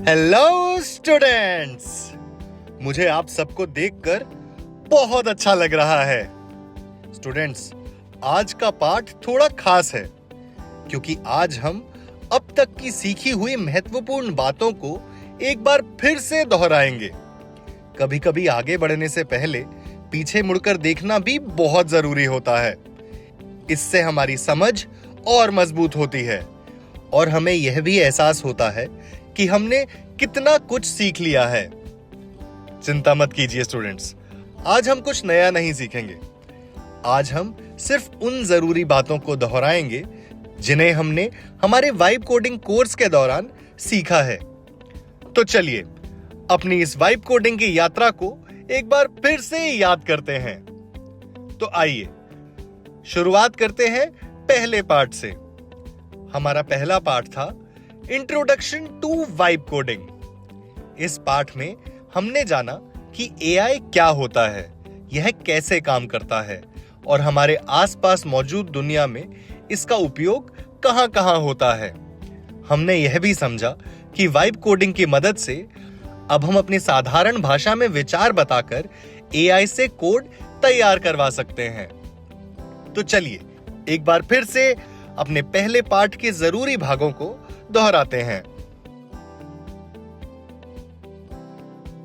Hello students, मुझे आप सबको देखकर बहुत अच्छा लग रहा है। स्टूडेंट्स, आज का पाठ थोड़ा खास है क्योंकि आज हम अब तक की सीखी हुई महत्वपूर्ण बातों को एक बार फिर से दोहराएंगे। कभी-कभी आगे बढ़ने से पहले पीछे मुड़कर देखना भी बहुत जरूरी होता है। इससे हमारी समझ और मजबूत होती है और हमें यह भी एहसास होता है कि हमने कितना कुछ सीख लिया है। चिंता मत कीजिए स्टूडेंट्स, आज हम कुछ नया नहीं सीखेंगे। आज हम सिर्फ उन जरूरी बातों को दोहराएंगे जिन्हें हमने हमारे वाइब कोडिंग कोर्स के दौरान सीखा है। तो चलिए अपनी इस वाइब कोडिंग की यात्रा को एक बार फिर से याद करते हैं। तो आइए शुरुआत करते हैं पहले पार्ट से। हमारा पहला पार्ट था इंट्रोडक्शन टू वाइब कोडिंग। इस पाठ में हमने जाना कि एआई क्या होता है, यह कैसे काम करता है और हमारे आसपास मौजूद दुनिया में इसका उपयोग कहां-कहां होता है। हमने यह भी समझा कि वाइब कोडिंग की मदद से अब हम अपनी साधारण भाषा में विचार बताकर एआई से कोड तैयार करवा सकते हैं। तो चलिए एक बार फिर से अपने पहले पाठ के जरूरी भागों को दोहराते हैं।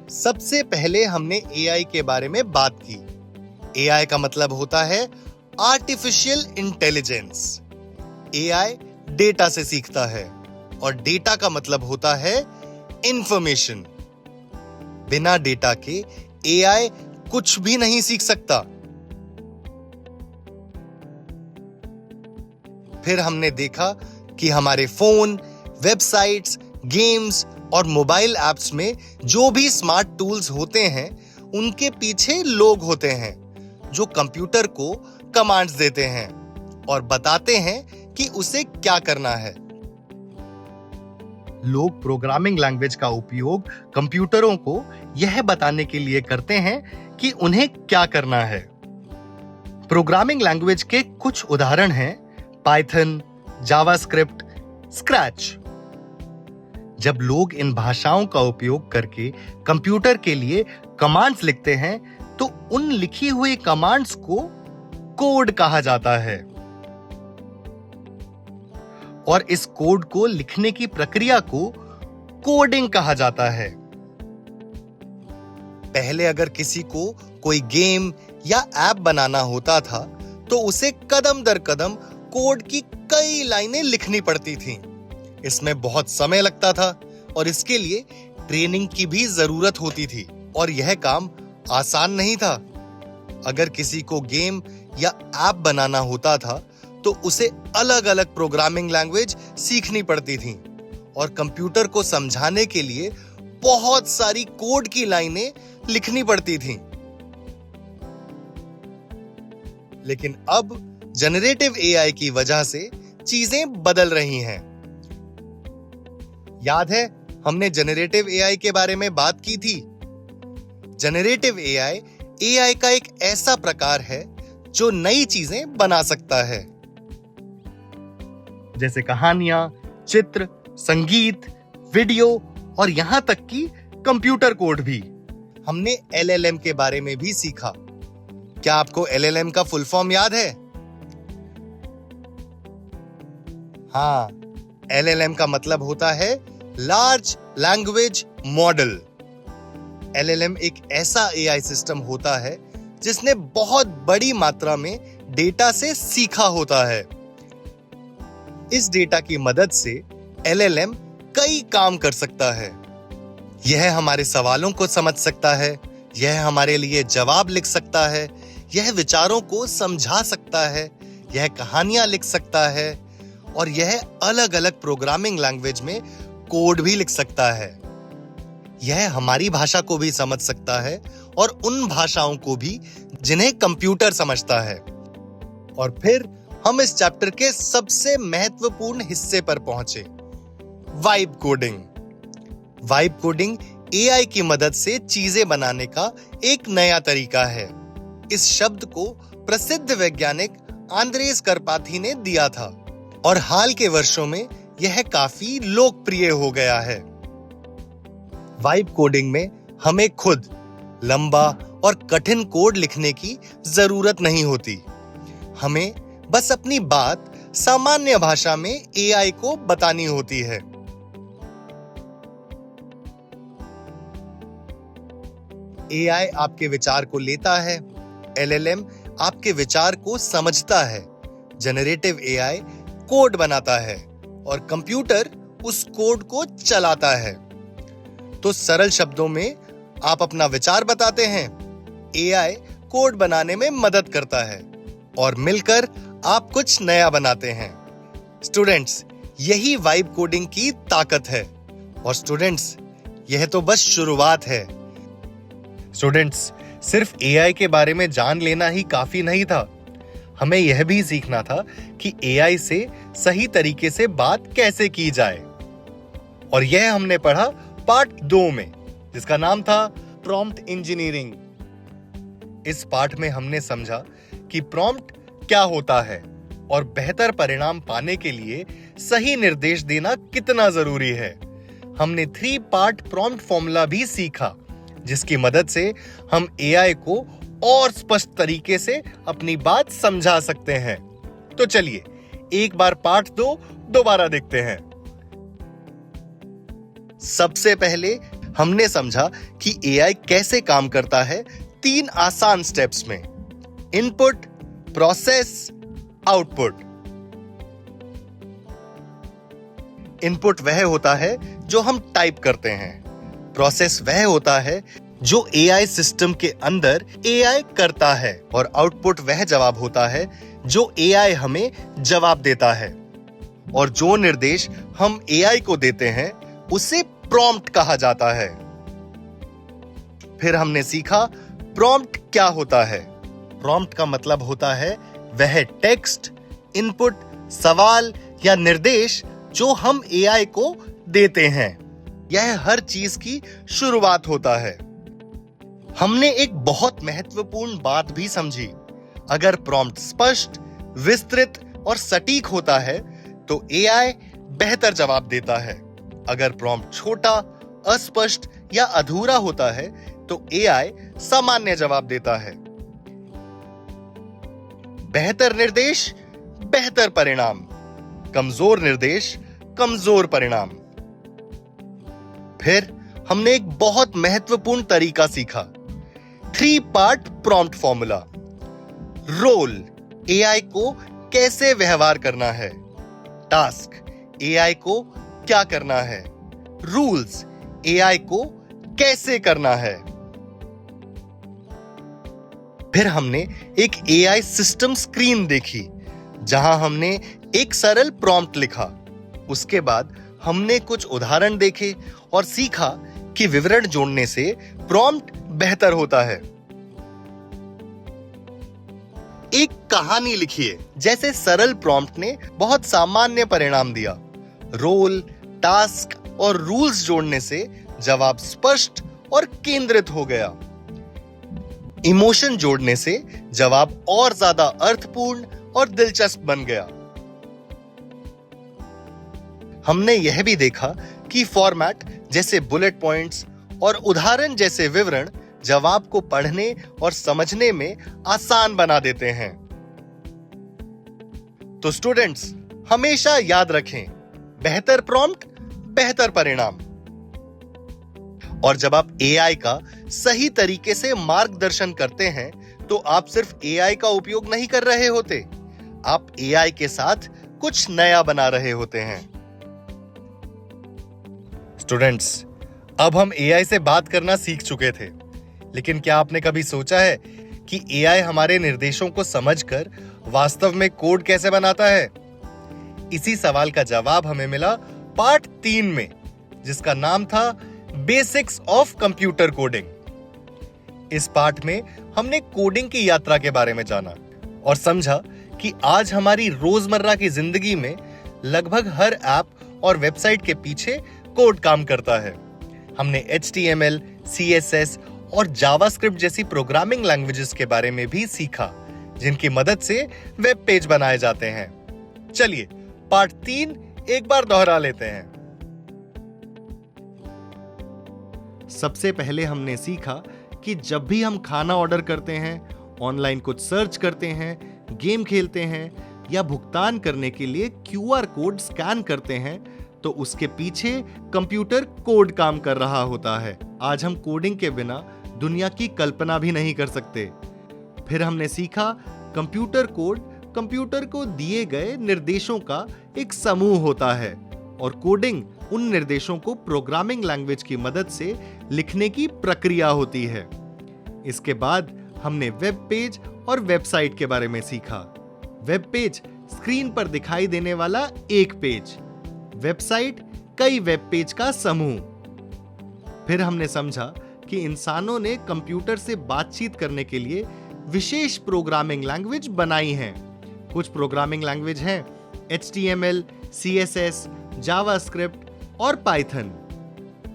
सबसे पहले हमने एआई के बारे में बात की। एआई का मतलब होता है आर्टिफिशियल इंटेलिजेंस। एआई डेटा से सीखता है और डेटा का मतलब होता है इंफॉर्मेशन। बिना डेटा के एआई कुछ भी नहीं सीख सकता। फिर हमने देखा कि हमारे फोन, वेबसाइट्स, गेम्स और मोबाइल ऐप्स में जो भी स्मार्ट टूल्स होते हैं, उनके पीछे लोग होते हैं जो कंप्यूटर को कमांड्स देते हैं और बताते हैं कि उसे क्या करना है। लोग प्रोग्रामिंग लैंग्वेज का उपयोग कंप्यूटरों को यह बताने के लिए करते हैं कि उन्हें क्या करना है। प्रोग्रामिंग लैंग्वेज के कुछ उदाहरण हैं पाइथन, जावास्क्रिप्ट, स्क्रैच। जब लोग इन भाषाओं का उपयोग करके कंप्यूटर के लिए कमांड्स लिखते हैं तो उन लिखी हुई कमांड्स को कोड कहा जाता है और इस कोड को लिखने की प्रक्रिया को कोडिंग कहा जाता है। पहले अगर किसी को कोई गेम या ऐप बनाना होता था तो उसे कदम दर कदम कोड की कई लाइनें लिखनी पड़ती थीं। इसमें बहुत समय लगता था और इसके लिए ट्रेनिंग की भी जरूरत होती थी और यह काम आसान नहीं था। अगर किसी को गेम या ऐप बनाना होता था तो उसे अलग-अलग प्रोग्रामिंग लैंग्वेज सीखनी पड़ती थी और कंप्यूटर को समझाने के लिए बहुत सारी कोड की लाइनें लिखनी पड़ती थीं। लेकिन अब जनरेटिव एआई की वजह से चीजें बदल रही हैं। याद है हमने जनरेटिव एआई के बारे में बात की थी। जनरेटिव एआई का एक ऐसा प्रकार है जो नई चीजें बना सकता है, जैसे कहानियां, चित्र, संगीत, वीडियो और यहां तक कि कंप्यूटर कोड भी। हमने एलएलएम के बारे में भी सीखा। क्या आपको एलएलएम का फुल फॉर्म याद है? हाँ, एलएलएम का मतलब होता है लार्ज लैंग्वेज मॉडल। एलएलएम एक ऐसा एआई सिस्टम होता है जिसने बहुत बड़ी मात्रा में डेटा से सीखा होता है। इस डेटा की मदद से एलएलएम कई काम कर सकता है। यह हमारे सवालों को समझ सकता है, यह हमारे लिए जवाब लिख सकता है, यह विचारों को समझा सकता है, यह कहानियां लिख सकता है और यह अलग-अलग प्रोग्रामिंग लैंग्वेज में कोड भी लिख सकता है। यह हमारी भाषा को भी समझ सकता है और उन भाषाओं को भी जिन्हें कंप्यूटर समझता है। और फिर हम इस चैप्टर के सबसे महत्वपूर्ण हिस्से पर पहुंचे, vibe coding. Vibe coding AI की मदद से चीजें बनाने का एक नया तरीका है। इस शब्द को प्रसिद्ध वैज्ञानिक आंद्रेस करपाथी ने दिया था और हाल के वर्षों में यह काफी लोकप्रिय हो गया है। वाइब कोडिंग में हमें खुद लंबा और कठिन कोड लिखने की जरूरत नहीं होती। हमें बस अपनी बात सामान्य भाषा में एआई को बतानी होती है। एआई आपके विचार को लेता है, एलएलएम आपके विचार को समझता है, जनरेटिव एआई कोड बनाता है और कंप्यूटर उस कोड को चलाता है। तो सरल शब्दों में आप अपना विचार बताते हैं, एआई कोड बनाने में मदद करता है और मिलकर आप कुछ नया बनाते हैं। स्टूडेंट्स, यही वाइब कोडिंग की ताकत है। और स्टूडेंट्स, यह तो बस शुरुआत है। स्टूडेंट्स, सिर्फ एआई के बारे में जान लेना ही काफी नहीं था। हमें यह भी सीखना था कि एआई से सही तरीके से बात कैसे की जाए। और यह हमने पढ़ा पार्ट 2 में, जिसका नाम था प्रॉम्प्ट इंजीनियरिंग। इस पाठ में हमने समझा कि प्रॉम्प्ट क्या होता है और बेहतर परिणाम पाने के लिए सही निर्देश देना कितना जरूरी है। हमने 3 पार्ट प्रॉम्प्ट फॉर्मूला भी सीखा, जिसकी मदद से हम एआई को और स्पष्ट तरीके से अपनी बात समझा सकते हैं। तो चलिए एक बार पार्ट 2 दोबारा देखते हैं। सबसे पहले हमने समझा कि एआई कैसे काम करता है 3 आसान स्टेप्स में: इनपुट, प्रोसेस, आउटपुट। इनपुट वह होता है जो हम टाइप करते हैं। प्रोसेस वह होता है जो एआई सिस्टम के अंदर एआई करता है। और आउटपुट वह जवाब होता है जो एआई हमें जवाब देता है। और जो निर्देश हम एआई को देते हैं उसे प्रॉम्प्ट कहा जाता है। फिर हमने सीखा प्रॉम्प्ट क्या होता है। प्रॉम्प्ट का मतलब होता है वह टेक्स्ट, इनपुट, सवाल या निर्देश जो हम एआई को देते हैं। यह हर चीज की शुरुआत होता है। हमने एक बहुत महत्वपूर्ण बात भी समझी। अगर प्रॉम्प्ट स्पष्ट, विस्तृत और सटीक होता है तो एआई बेहतर जवाब देता है। अगर प्रॉम्प्ट छोटा, अस्पष्ट या अधूरा होता है तो एआई सामान्य जवाब देता है। बेहतर निर्देश, बेहतर परिणाम। कमजोर निर्देश, कमजोर परिणाम। फिर हमने एक बहुत महत्वपूर्ण तरीका सीखा, 3 part prompt formula. Role, AI को कैसे व्यवहार करना है। टास्क, एआई को क्या करना है। रूल्स, एआई को कैसे करना है। फिर हमने एक एआई सिस्टम स्क्रीन देखी, जहां हमने एक सरल प्रॉम्प्ट लिखा। उसके बाद हमने कुछ उदाहरण देखे और सीखा कि विवरण जोड़ने से प्रॉम्प्ट बेहतर होता है। एक कहानी लिखिए, जैसे सरल प्रॉम्प्ट ने बहुत सामान्य परिणाम दिया। रोल, टास्क और रूल्स जोड़ने से जवाब स्पष्ट और केंद्रित हो गया। इमोशन जोड़ने से जवाब और ज्यादा अर्थपूर्ण और दिलचस्प बन गया। हमने यह भी देखा कि फॉर्मेट जैसे बुलेट पॉइंट्स और उदाहरण जैसे विवरण जवाब को पढ़ने और समझने में आसान बना देते हैं। तो स्टूडेंट्स, हमेशा याद रखें, बेहतर प्रॉम्प्ट, बेहतर परिणाम। और जब आप एआई का सही तरीके से मार्गदर्शन करते हैं तो आप सिर्फ एआई का उपयोग नहीं कर रहे होते, आप एआई के साथ कुछ नया बना रहे होते हैं। स्टूडेंट्स, अब हम एआई से बात करना सीख चुके थे, लेकिन क्या आपने कभी सोचा है कि एआई हमारे निर्देशों को समझकर वास्तव में कोड कैसे बनाता है? इसी सवाल का जवाब हमें मिला पार्ट 3 में, जिसका नाम था बेसिक्स ऑफ कंप्यूटर कोडिंग। इस पाठ में हमने कोडिंग की यात्रा के बारे में जाना और समझा कि आज हमारी रोजमर्रा की जिंदगी में लगभग हर ऐप और वेबसाइट के पीछे कोड काम करता है। हमने HTML, CSS और जावास्क्रिप्ट जैसी प्रोग्रामिंग लैंग्वेजेस के बारे में भी सीखा, जिनकी मदद से वेब पेज बनाए जाते हैं। चलिए पार्ट 3 एक बार दोहरा लेते हैं। सबसे पहले हमने सीखा कि जब भी हम खाना ऑर्डर करते हैं, ऑनलाइन कुछ सर्च करते हैं, गेम खेलते हैं या भुगतान करने के लिए क्यूआर कोड स्कैन करते हैं, तो उसके पीछे कंप्यूटर कोड काम कर रहा होता है। आज हम कोडिंग के बिना दुनिया की कल्पना भी नहीं कर सकते। फिर हमने सीखा कंप्यूटर कोड कंप्यूटर को दिए गए निर्देशों का एक समूह होता है और कोडिंग उन निर्देशों को प्रोग्रामिंग लैंग्वेज की मदद से लिखने की प्रक्रिया होती है। इसके बाद हमने वेब पेज और वेबसाइट के बारे में सीखा। वेब पेज स्क्रीन पर दिखाई देने वाला एक पेज, वेबसाइट कई वेब पेज का समूह। फिर हमने समझा कि इंसानों ने कंप्यूटर से बातचीत करने के लिए विशेष प्रोग्रामिंग लैंग्वेज बनाई हैं। कुछ प्रोग्रामिंग लैंग्वेज हैं HTML, CSS, जावास्क्रिप्ट और पाइथन।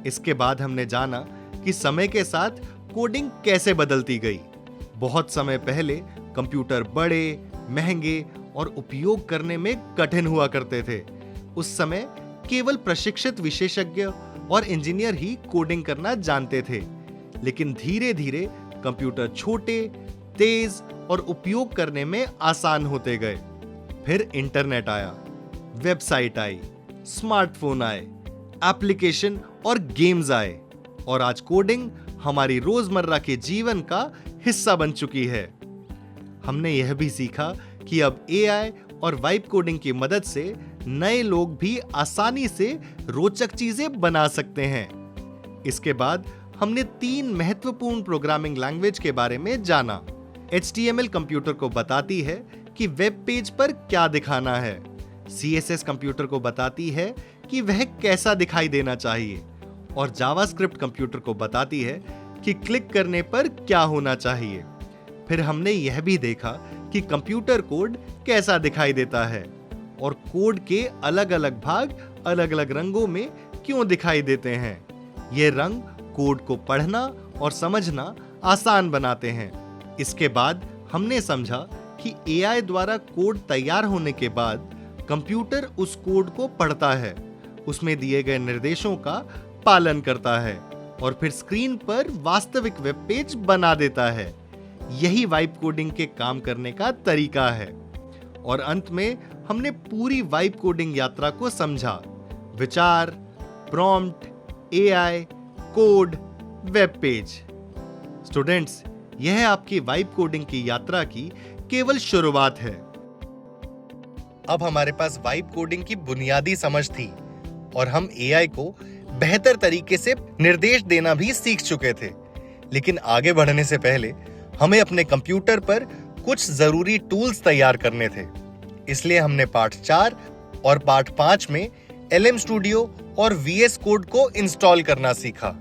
इसके बाद हमने जाना कि समय के साथ कोडिंग कैसे बदलती गई। बहुत समय पहले कंप्यूटर बड़े, महंगे और उपयोग करने में कठिन हुआ करते थे। उस समय केवल प्रशिक्षित विशेषज्ञ और इंजीनियर ही कोडिंग करना जानते थे। लेकिन धीरे धीरे कंप्यूटर छोटे, तेज और उपयोग करने में आसान होते गए। फिर इंटरनेट आया, वेबसाइट आई, स्मार्टफोन आए, एप्लीकेशन और गेम्स आए और आज कोडिंग हमारी रोजमर्रा के जीवन का हिस्सा बन चुकी है। हमने यह भी सीखा कि अब AI और वाइब कोडिंग की मदद से नए लोग भी आसानी से रोचक चीजें बना सकते हैं। इसके बाद हमने 3 महत्वपूर्ण प्रोग्रामिंग लैंग्वेज के बारे में जाना। HTML कंप्यूटर को बताती है कि वेब पेज पर क्या दिखाना है। CSS कंप्यूटर को बताती है कि वह कैसा दिखाई देना चाहिए और जावास्क्रिप्ट कंप्यूटर को बताती है कि क्लिक करने पर क्या होना चाहिए। फिर हमने यह भी देखा कि कंप्यूटर कोड कैसा दिखाई देता है और कोड के अलग अलग भाग अलग अलग रंगों में क्यों दिखाई देते हैं। ये रंग कोड को पढ़ना और समझना आसान बनाते हैं। इसके बाद हमने समझा कि AI द्वारा कोड तैयार होने के बाद कंप्यूटर उस कोड को पढ़ता है, उसमें दिए गए निर्देशों का पालन करता है और फिर स्क्रीन पर वास्तविक वेब पेज बना देता है। यही वाइब कोडिंग के काम करने का तरीका है। और अंत में हमने पूरी वाइब कोडिंग यात्रा को समझा। विचार, prompt, AI, code, web page. Students, यह आपकी वाइब कोडिंग की यात्रा की केवल शुरुआत है। अब हमारे पास वाइब कोडिंग की बुनियादी समझ थी और हम AI को बेहतर तरीके से निर्देश देना भी सीख चुके थे। लेकिन आगे बढ़ने से पहले हमें अपने कंप्यूटर पर कुछ जरूरी टूल्स तैयार करने थे। इसलिए हमने पार्ट 4 और पार्ट 5 में LM स्टूडियो और VS कोड को इंस्टॉल करना सीखा।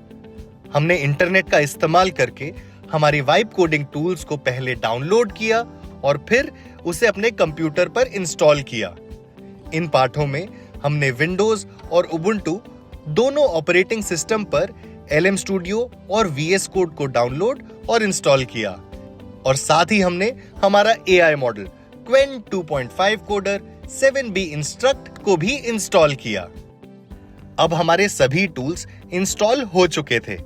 हमने इंटरनेट का इस्तेमाल करके हमारी वाइब कोडिंग टूल्स को पहले डाउनलोड किया और फिर उसे अपने कंप्यूटर पर इंस्टॉल किया। इन पाठों में हमने विंडोज और उबुंटू दोनों ऑपरेटिंग सिस्टम पर LM स्टूडियो और VS कोड को डाउनलोड और इंस्टॉल किया और साथ ही हमने हमारा AI model Qwen 2.5 coder 7B instruct को भी इंस्टॉल किया। अब हमारे सभी टूल्स इंस्टॉल हो चुके थे,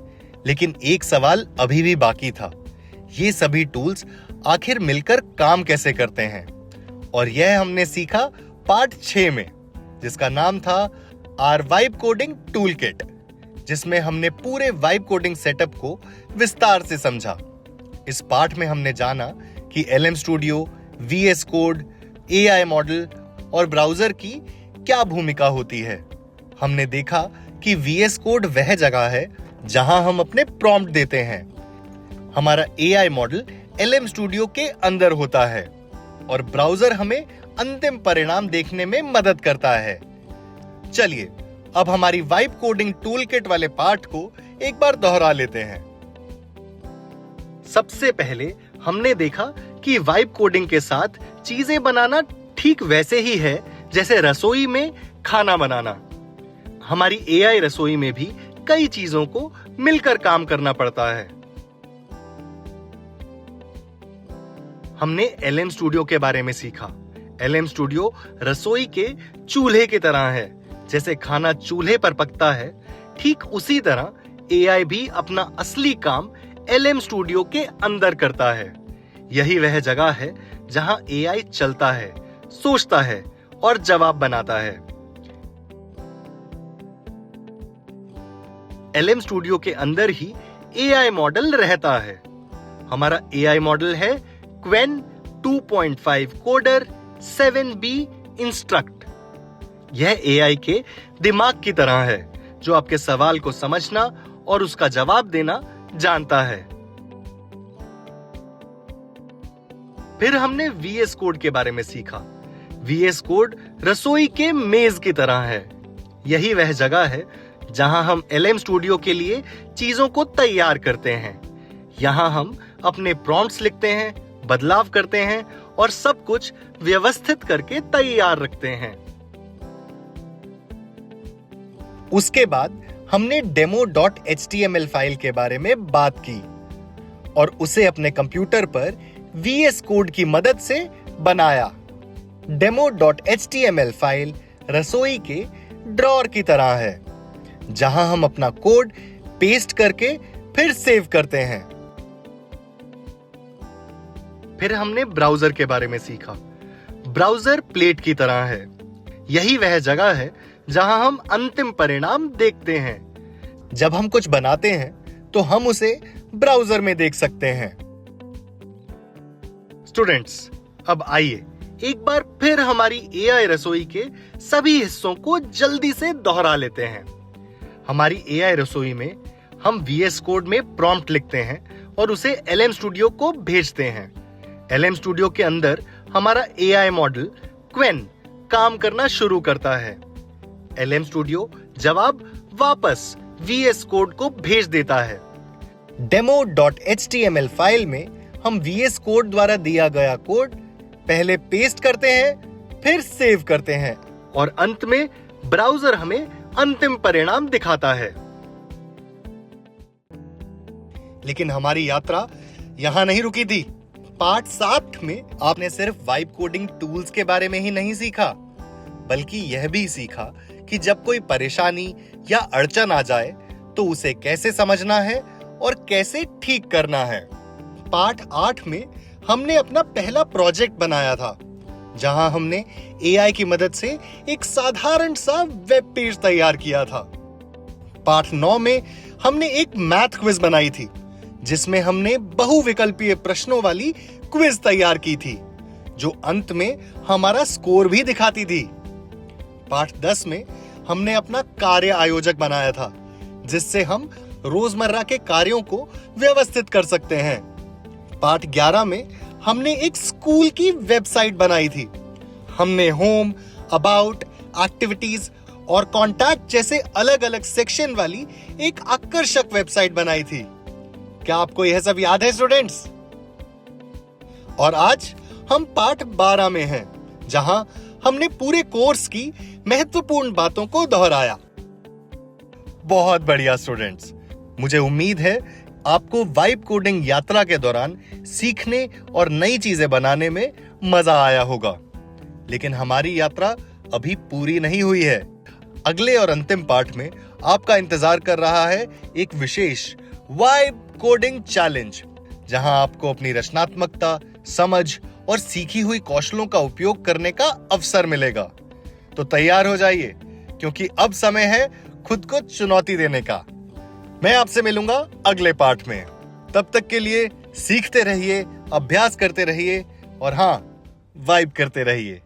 लेकिन एक सवाल अभी भी बाकी था। ये सभी टूल्स आखिर मिलकर काम कैसे करते हैं? और यह हमने सीखा पार्ट 6 में, जिसका नाम था R vibe coding tool kit, जिसमें हमने पूरे वाइब कोडिंग सेटअप को विस्तार से समझा। इस पाठ में हमने जाना कि LM studio, VS code, AI model और ब्राउज़र की क्या भूमिका होती है। हमने देखा कि VS कोड वह जगह है जहां हम अपने प्रॉम्प्ट देते हैं। हमारा AI मॉडल LM स्टूडियो के अंदर होता है और ब्राउज़र हमें अंतिम परिणाम देखने में मदद करता है। चलिए अब हमारी वाइब कोडिंग टूल किट वाले पाठ को एक बार दोहरा लेते हैं। सबसे पहले हमने देखा कि वाइब कोडिंग के साथ चीजें बनाना ठीक वैसे ही है जैसे रसोई में खाना बनाना। हमारी AI रसोई में भी कई चीजों को मिलकर काम करना पड़ता है। हमने LM स्टूडियो के बारे में सीखा। LM स्टूडियो रसोई के चूल्हे की तरह है। जैसे खाना चूल्हे पर पकता है, ठीक उसी तरह एआई भी अपना असली काम एलएम स्टूडियो के अंदर करता है। यही वह जगह है जहां एआई चलता है, सोचता है और जवाब बनाता है। एलएम स्टूडियो के अंदर ही एआई मॉडल रहता है। हमारा एआई मॉडल है क्वेन 2.5 कोडर 7B इंस्ट्रक्ट। यह एआई के दिमाग की तरह है, जो आपके सवाल को समझना और उसका जवाब देना जानता है। फिर हमने VS कोड के बारे में सीखा। VS कोड रसोई के मेज की तरह है। यही वह जगह है जहां हम एलएम स्टूडियो के लिए चीजों को तैयार करते हैं। यहां हम अपने प्रॉम्प्ट्स लिखते हैं, बदलाव करते हैं और सब कुछ व्यवस्थित करके तैयार रखते हैं। उसके बाद हमने demo.html फाइल के बारे में बात की और उसे अपने कंप्यूटर पर VS कोड की मदद से बनाया। demo.html फाइल रसोई के ड्रॉअर की तरह है, जहां हम अपना कोड पेस्ट करके फिर सेव करते हैं। फिर हमने ब्राउज़र के बारे में सीखा। ब्राउज़र प्लेट की तरह है। यही वह जगह है जहां हम अंतिम परिणाम देखते हैं। जब हम कुछ बनाते हैं तो हम उसे ब्राउज़र में देख सकते हैं। स्टूडेंट्स, अब आइए एक बार फिर हमारी एआई रसोई के सभी हिस्सों को जल्दी से दोहरा लेते हैं। हमारी एआई रसोई में हम VS कोड में प्रॉम्प्ट लिखते हैं और उसे एलएम स्टूडियो को भेजते हैं। एलएम स्टूडियो के अंदर हमारा एआई मॉडल क्वेन काम करना शुरू करता है। एलएम स्टूडियो जवाब वापस VS कोड को भेज देता है। demo.html फाइल में हम VS कोड द्वारा दिया गया कोड पहले पेस्ट करते हैं, फिर सेव करते हैं और अंत में ब्राउज़र हमें अंतिम परिणाम दिखाता है। लेकिन हमारी यात्रा यहां नहीं रुकी थी। पार्ट 7 में आपने सिर्फ वाइब कोडिंग टूल्स के बारे में ही नहीं सीखा, बल्कि यह भी सीखा कि जब कोई परेशानी या अड़चन आ जाए तो उसे कैसे समझना है और कैसे ठीक करना है। पार्ट 8 में हमने अपना पहला प्रोजेक्ट बनाया था, जहां हमने एआई की मदद से एक साधारण सा वेब पेज तैयार किया था। पार्ट 9 में हमने एक मैथ क्विज बनाई थी, जिसमें हमने बहुविकल्पीय प्रश्नों वाली क्विज तैयार की थी, जो अंत में हमारा स्कोर भी दिखाती थी। पार्ट 10 में हमने अपना कार्य आयोजक बनाया था, जिससे हम रोजमर्रा के कार्यों को व्यवस्थित कर सकते हैं। पार्ट 11 में हमने एक स्कूल की वेबसाइट बनाई थी। हमने होम, अबाउट, एक्टिविटीज और कॉन्टैक्ट जैसे अलग अलग सेक्शन वाली एक आकर्षक वेबसाइट बनाई थी। क्या आपको यह सब याद है स्टूडेंट्स? और आज हम पार्ट 12 में हैं, जहां हमने पूरे कोर्स की महत्वपूर्ण बातों को दोहराया। बहुत बढ़िया स्टूडेंट्स, मुझे उम्मीद है आपको वाइब कोडिंग यात्रा के दौरान सीखने और नई चीजें बनाने में मजा आया होगा। लेकिन हमारी यात्रा अभी पूरी नहीं हुई है। अगले और अंतिम पार्ट में आपका इंतजार कर रहा है एक विशेष वाइब कोडिंग चैलेंज, जहां आपको अपनी रचनात्मकता, समझ और सीखी हुई कौशलों का उपयोग करने का अवसर मिलेगा। तो तैयार हो जाइए, क्योंकि अब समय है खुद को चुनौती देने का। मैं आपसे मिलूंगा अगले पार्ट में। तब तक के लिए सीखते रहिए, अभ्यास करते रहिए और हाँ, वाइब करते रहिए।